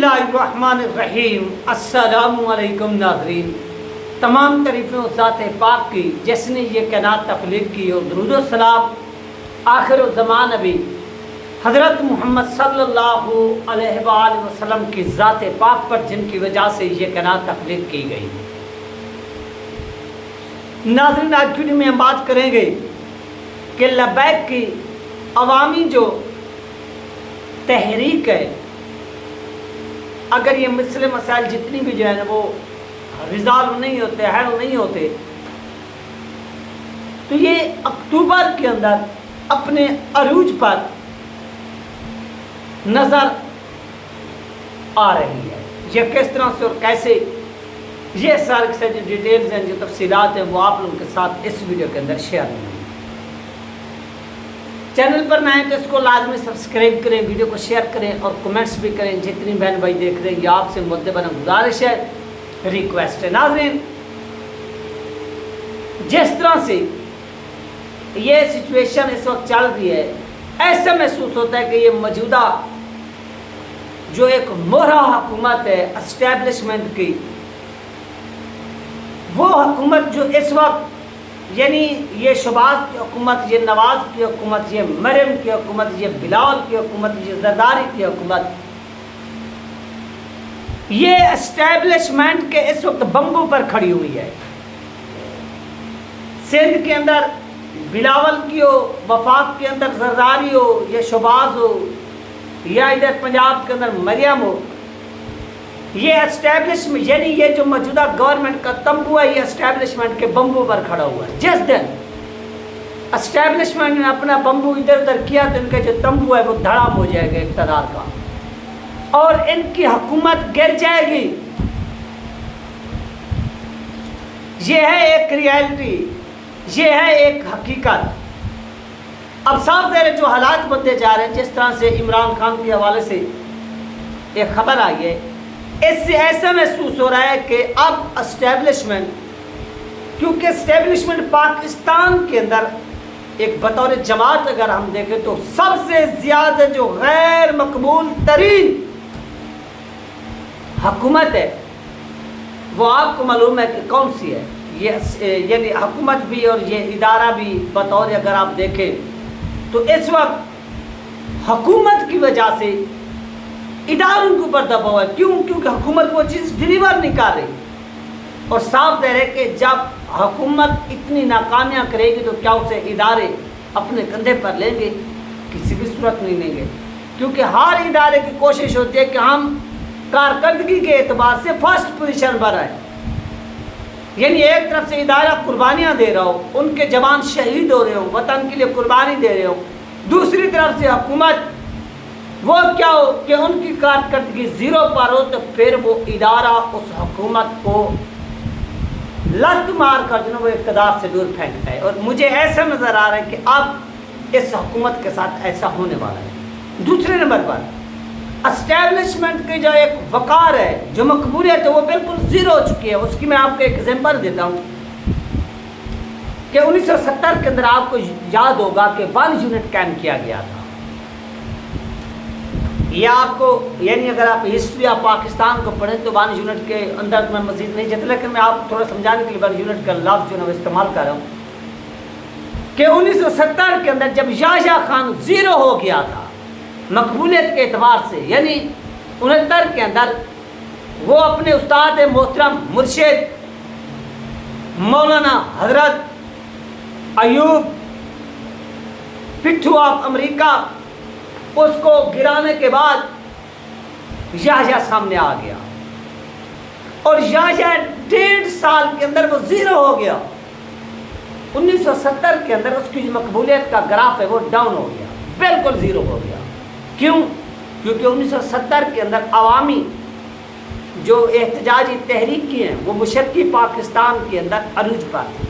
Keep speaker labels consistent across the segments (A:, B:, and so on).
A: اللہ الرحمن الرحیم۔ السلام علیکم ناظرین، تمام تعریفیں اس ذات پاک کی جس نے یہ کائنات تخلیق کی، اور درود و سلام آخر الزمان نبی حضرت محمد صلی اللہ علیہ وآلہ وسلم کی ذات پاک پر جن کی وجہ سے یہ کائنات تخلیق کی گئی۔ ناظرین، آج ویڈیو میں ہم بات کریں گے کہ لبیک کی عوامی جو تحریک ہے، اگر یہ مسئلے مسائل جتنی بھی جو ہے وہ ریزالو نہیں ہوتے، حل نہیں ہوتے، تو یہ اکتوبر کے اندر اپنے عروج پر نظر آ رہی ہے۔ یہ کس طرح سے اور کیسے، یہ سارے سے جو ڈیٹیلز ہیں، جو تفصیلات ہیں، وہ آپ لوگوں کے ساتھ اس ویڈیو کے اندر شیئر کریں۔ چینل پر نئے تو اس کو لازمی سبسکرائب کریں، ویڈیو کو شیئر کریں اور کمنٹس بھی کریں۔ جتنی بہن بھائی دیکھ رہے ہیں، یہ آپ سے مدبرا گزارش ہے، ریکویسٹ ہے۔ ناظرین، جس طرح سے یہ سچویشن اس وقت چل رہی ہے، ایسا محسوس ہوتا ہے کہ یہ موجودہ جو ایک مہرہ حکومت ہے اسٹیبلشمنٹ کی، وہ حکومت جو اس وقت، یعنی یہ شہباز کی حکومت، یہ نواز کی حکومت، یہ مریم کی حکومت، یہ بلال کی حکومت، یہ زرداری کی حکومت، یہ اسٹیبلشمنٹ کے اس وقت بمبو پر کھڑی ہوئی ہے۔ سندھ کے اندر بلاول کی ہو، وفاق کے اندر زرداری ہو، یا شہباز ہو، یا ادھر پنجاب کے اندر مریم ہو، یہ اسٹیبلشمنٹ، یعنی یہ جو موجودہ گورنمنٹ کا تمبو ہے، یہ اسٹیبلشمنٹ کے بمبو پر کھڑا ہوا ہے۔ جس دن اسٹیبلشمنٹ نے اپنا بمبو ادھر ادھر کیا تو ان کا جو تمبو ہے وہ دھڑام ہو جائے گا اقتدار کا، اور ان کی حکومت گر جائے گی۔ یہ ہے ایک ریئلٹی، یہ ہے ایک حقیقت۔ اب صاف ظاہر ہے جو حالات بنتے جا رہے ہیں، جس طرح سے عمران خان کے حوالے سے ایک خبر آئی ہے، اس سے ایسا محسوس ہو رہا ہے کہ اب اسٹیبلشمنٹ، کیونکہ اسٹیبلشمنٹ پاکستان کے اندر ایک بطور جماعت اگر ہم دیکھیں تو سب سے زیادہ جو غیر مقبول ترین حکومت ہے، وہ آپ کو معلوم ہے کہ کون سی ہے۔ یہ یعنی حکومت بھی اور یہ ادارہ بھی بطور اگر آپ دیکھیں تو اس وقت حکومت کی وجہ سے اداروں کے اوپر دباؤ ہے۔ کیوں؟ کیونکہ حکومت وہ چیز ڈیلیور نہیں کر رہی، اور صاف ظاہر ہے کہ جب حکومت اتنی ناکامیاں کرے گی تو کیا اسے ادارے اپنے کندھے پر لیں گے؟ کسی بھی صورت نہیں لیں گے، کیونکہ ہر ادارے کی کوشش ہوتی ہے کہ ہم کارکردگی کے اعتبار سے فرسٹ پوزیشن پر آئیں۔ یعنی ایک طرف سے ادارہ قربانیاں دے رہا ہو، ان کے جوان شہید ہو رہے ہو، وطن کے لیے قربانی دے رہے ہو، دوسری طرف سے حکومت وہ کیا ہو کہ ان کی کارکردگی زیرو پر ہو، تو پھر وہ ادارہ اس حکومت کو لت مار کر جو وہ اقتدار سے دور پھینکتا ہے۔ اور مجھے ایسا نظر آ رہا ہے کہ اب اس حکومت کے ساتھ ایسا ہونے والا ہے۔ دوسرے نمبر پر اسٹیبلشمنٹ کی جو ایک وقار ہے، جو مقبولیت ہے، وہ بالکل زیرو ہو چکی ہے۔ اس کی میں آپ کو ایک ایگزامپل دیتا ہوں کہ 1970 کے اندر آپ کو یاد ہوگا کہ 1 یونٹ قائم کیا گیا تھا۔ یہ آپ کو، یعنی اگر آپ ہسٹری آف پاکستان کو پڑھیں تو 1 یونٹ کے اندر میں مزید نہیں جاتا، لیکن میں آپ کو تھوڑا سمجھانے کے لیے 1 یونٹ کا لفظ جو ہے وہ استعمال کر رہا ہوں کہ 1970 کے اندر جب یحییٰ خان زیرو ہو گیا تھا مقبولیت کے اعتبار سے، یعنی 69 کے اندر وہ اپنے استاد محترم مرشد مولانا حضرت ایوب پٹھو آف امریکہ، اس کو گرانے کے بعد یحییٰ سامنے آ گیا، اور یحییٰ 1.5 سال کے اندر وہ زیرو ہو گیا۔ 1970 کے اندر اس کی جو مقبولیت کا گراف ہے وہ ڈاؤن ہو گیا، بالکل زیرو ہو گیا۔ کیوں؟ کیونکہ 1970 کے اندر عوامی جو احتجاجی تحریکی ہیں وہ مشرقی پاکستان کے اندر عروج پر تھی۔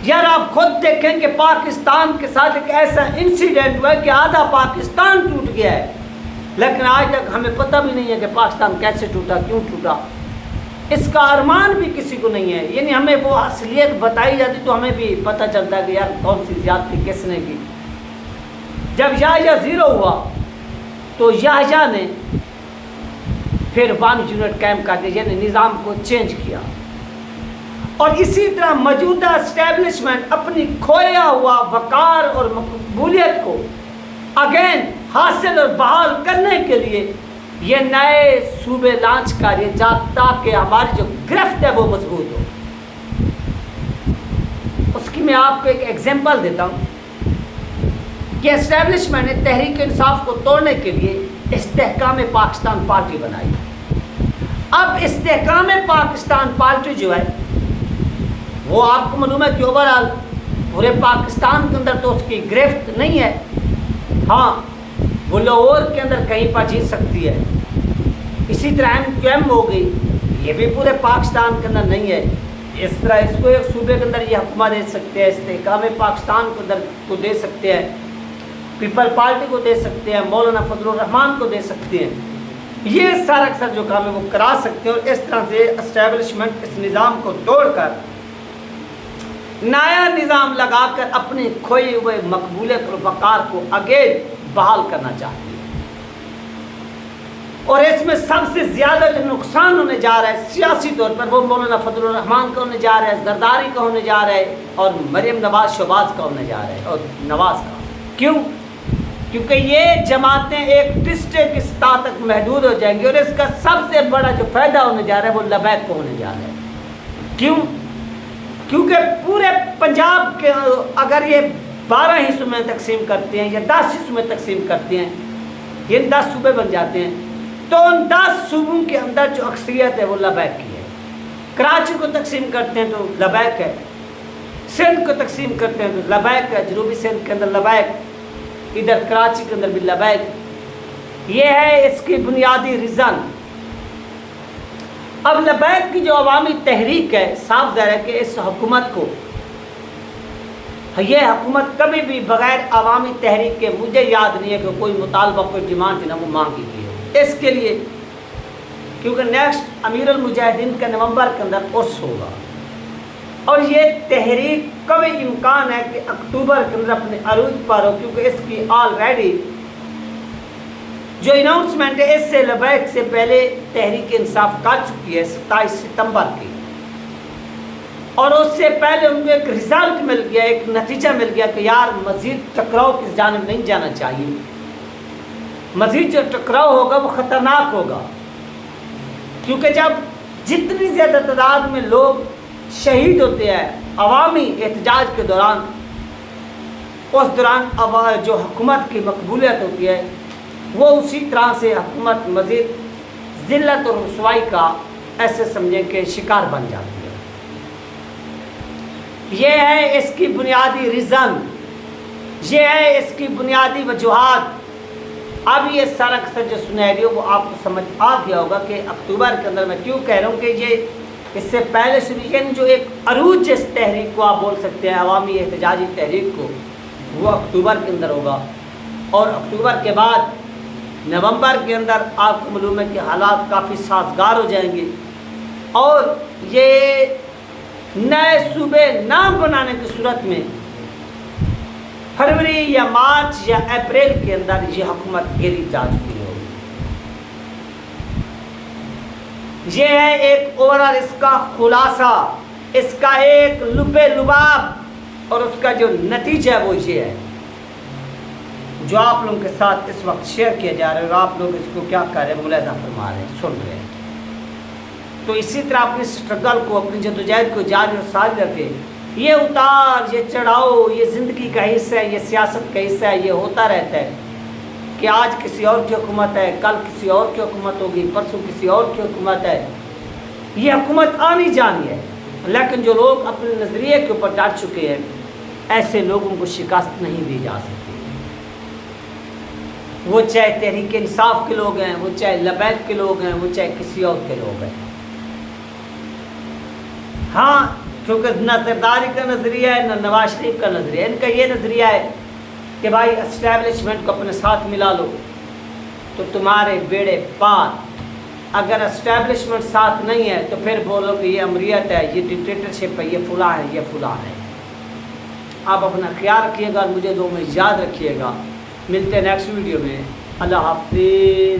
A: یار آپ خود دیکھیں کہ پاکستان کے ساتھ ایک ایسا انسیڈنٹ ہوا ہے کہ آدھا پاکستان ٹوٹ گیا ہے، لیکن آج تک ہمیں پتہ بھی نہیں ہے کہ پاکستان کیسے ٹوٹا، کیوں ٹوٹا، اس کا ارمان بھی کسی کو نہیں ہے۔ یعنی ہمیں وہ اصلیت بتائی جاتی تو ہمیں بھی پتہ چلتا ہے کہ یار کون سی زیادتی کس نے کی۔ جب یحییٰ زیرو ہوا تو یحییٰ نے پھر 1 یونٹ قائم کر دیا، یعنی نظام کو چینج کیا۔ اور اسی طرح موجودہ اسٹیبلشمنٹ اپنی کھویا ہوا وقار اور مقبولیت کو اگین حاصل اور بحال کرنے کے لیے یہ نئے صوبے لانچ کر رہی ہے تاکہ ہماری جو گرفت ہے وہ مضبوط ہو۔ اس کی میں آپ کو ایک ایگزامپل دیتا ہوں کہ اسٹیبلشمنٹ نے تحریک انصاف کو توڑنے کے لیے استحکام پاکستان پارٹی بنائی۔ اب استحکام پاکستان پارٹی جو ہے وہ آپ کو معلوم ہے کہ اوورآل پورے پاکستان کے اندر تو اس کی گرفت نہیں ہے، ہاں وہ لاہور کے اندر کہیں پر جیت سکتی ہے۔ اسی طرح MQM ہو گئی، یہ بھی پورے پاکستان کے اندر نہیں ہے۔ اس طرح اس کو ایک صوبے کے اندر یہ حکومت دے سکتے ہیں، استحکام پاکستان کو اندر کو دے سکتے ہیں، پیپل پارٹی کو دے سکتے ہیں، مولانا فضل الرحمان کو دے سکتے ہیں۔ یہ سارا اکثر جو کام ہے وہ کرا سکتے ہیں، اور اس طرح سے اسٹیبلشمنٹ اس نظام کو توڑ کر نیا نظام لگا کر اپنے کھوئے ہوئے مقبولیت اور وقار کو اگین بحال کرنا چاہتی ہے۔ اور اس میں سب سے زیادہ جو نقصان ہونے جا رہا ہے سیاسی طور پر وہ مولانا فضل الرحمان کا ہونے جا رہا ہے، زرداری کا ہونے جا رہا ہے، اور مریم نواز شہباز کا ہونے جا رہا ہے، اور نواز کا۔ کیوں؟ کیونکہ یہ جماعتیں ایک ڈسٹرکٹ کی سطح تک محدود ہو جائیں گی، اور اس کا سب سے بڑا جو فائدہ ہونے جا رہا ہے وہ لبیک کو ہونے جا رہا ہے۔ کیوں؟ کیونکہ پورے پنجاب کے اگر یہ 12 حصوں میں تقسیم کرتے ہیں یا 10 حصوں میں تقسیم کرتے ہیں، یہ 10 صوبے بن جاتے ہیں، تو ان 10 صوبوں کے اندر جو اکثریت ہے وہ لبیک کی ہے۔ کراچی کو تقسیم کرتے ہیں تو لبیک ہے، سندھ کو تقسیم کرتے ہیں تو لبیک ہے، جنوبی سندھ کے اندر لبیک، ادھر کراچی کے اندر بھی لبیک۔ یہ ہے اس کی بنیادی ریزن۔ اب لبیک کی جو عوامی تحریک ہے، صاف ظاہر ہے کہ اس حکومت کو، یہ حکومت کبھی بھی بغیر عوامی تحریک کے مجھے یاد نہیں ہے کہ کوئی مطالبہ کوئی ڈیمانڈ جو نا وہ مانگی گئی ہے اس کے لیے، کیونکہ نیکسٹ امیر المجاہدین کا نومبر کے اندر عرس ہوگا، اور یہ تحریک کبھی امکان ہے کہ اکتوبر کے اندر اپنے عروج پر ہو، کیونکہ اس کی آلریڈی جو اناؤنسمنٹ ہے اس سے لبیک سے پہلے تحریک انصاف کر چکی ہے 27 ستمبر کی، اور اس سے پہلے ان کو ایک رزلٹ مل گیا، ایک نتیجہ مل گیا کہ یار مزید ٹکراؤ کی جانب نہیں جانا چاہیے، مزید جو ٹکراؤ ہوگا وہ خطرناک ہوگا، کیونکہ جب جتنی زیادہ تعداد میں لوگ شہید ہوتے ہیں عوامی احتجاج کے دوران، اس دوران جو حکومت کی مقبولیت ہوتی ہے وہ اسی طرح سے حکومت مزید ذلت اور رسوائی کا ایسے سمجھیں کہ شکار بن جاتی ہے۔ یہ ہے اس کی بنیادی ریزن، یہ ہے اس کی بنیادی وجوہات۔ اب یہ سارا جو سنیریو وہ آپ کو سمجھ آ گیا ہوگا کہ اکتوبر کے اندر میں کیوں کہہ رہا ہوں کہ یہ اس سے پہلے سے یعنی جو ایک عروج جس تحریک کو آپ بول سکتے ہیں عوامی احتجاجی تحریک کو، وہ اکتوبر کے اندر ہوگا، اور اکتوبر کے بعد نومبر کے اندر آپ کو معلوم ہے کہ حالات کافی سازگار ہو جائیں گے، اور یہ نئے صوبے نہ بنانے کی صورت میں فروری یا مارچ یا اپریل کے اندر یہ حکومت گری جا چکی ہوگی۔ یہ ہے ایک اوورآل اس کا خلاصہ، اس کا ایک لب لباب، اور اس کا جو نتیجہ ہے وہ یہ ہے جو آپ لوگوں کے ساتھ اس وقت شیئر کیا جا رہا ہے، اور آپ لوگ اس کو کیا کر رہے ہیں، ملاحظہ فرما رہے ہیں، سن رہے ہیں۔ تو اسی طرح اپنی اسٹرگل کو، اپنی جدوجہد کو جاری اور ساری رکھیں۔ یہ اتار، یہ چڑھاؤ، یہ زندگی کا حصہ ہے، یہ سیاست کا حصہ ہے، یہ ہوتا رہتا ہے کہ آج کسی اور کی حکومت ہے، کل کسی اور کی حکومت ہوگی، پرسوں کسی اور کی حکومت ہے، یہ حکومت آنی جانی ہے، لیکن جو لوگ اپنے نظریے کے اوپر ڈٹ چکے ہیں ایسے لوگوں کو شکست نہیں دی جا سکتی، وہ چاہے تحریک انصاف کے لوگ ہیں، وہ چاہے لبیک کے لوگ ہیں، وہ چاہے کسی اور کے لوگ ہیں۔ ہاں، کیونکہ نہ زرداری کا نظریہ ہے، نہ نواز شریف کا نظریہ ہے، ان کا یہ نظریہ ہے کہ بھائی اسٹیبلشمنٹ کو اپنے ساتھ ملا لو تو تمہارے بیڑے پار، اگر اسٹیبلشمنٹ ساتھ نہیں ہے تو پھر بولو کہ یہ امریت ہے، یہ ڈکٹیٹرشپ ہے، یہ فلاں ہے، یہ فلاں ہے۔ آپ اپنا خیال رکھیے گا اور مجھے دو میں یاد رکھیے گا۔ ملتے ہیں نیکسٹ ویڈیو میں۔ اللہ حافظ.